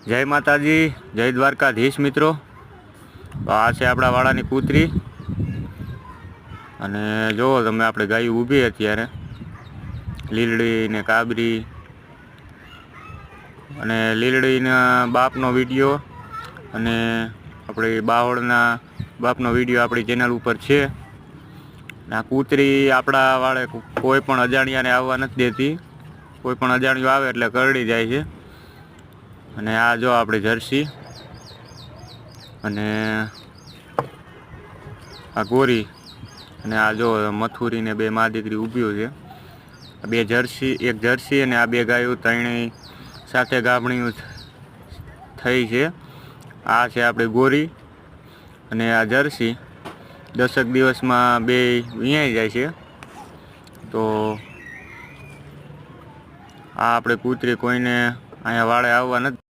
જય માતાજી, જય દ્વારકાધીશ મિત્રો। તો આ છે આપણા વાડાની કૂતરી અને જુઓ તમે, આપણે ગાયું ઊભી અત્યારે લીલડી ને કાબરી અને લીલડીના બાપનો વિડીયો અને આપણી બાવળના બાપનો વિડીયો આપણી ચેનલ ઉપર છે। આ કૂતરી આપણા વાળે કોઈ પણ અજાણ્યાને આવવા નથી દેતી, કોઈ પણ અજાણ્યું આવે એટલે કરડી જાય છે। અને આ જો આપણી જર્સી અને આ ગોરી અને આ જો મથુરી ને બે મા દીકરી ઊભી છે। બે જર્સી, એક જર્સી અને આ બે ગાયો ત્રણેય સાથે ગાભણીઓ થઈ છે। આ છે આપણી ગોરી અને આ જર્સી 10 દિવસમાં બે વિયાઈ જાય છે। તો આ આપણે કૂતરી કોઈને અહીંયા વાળે આવવા નથી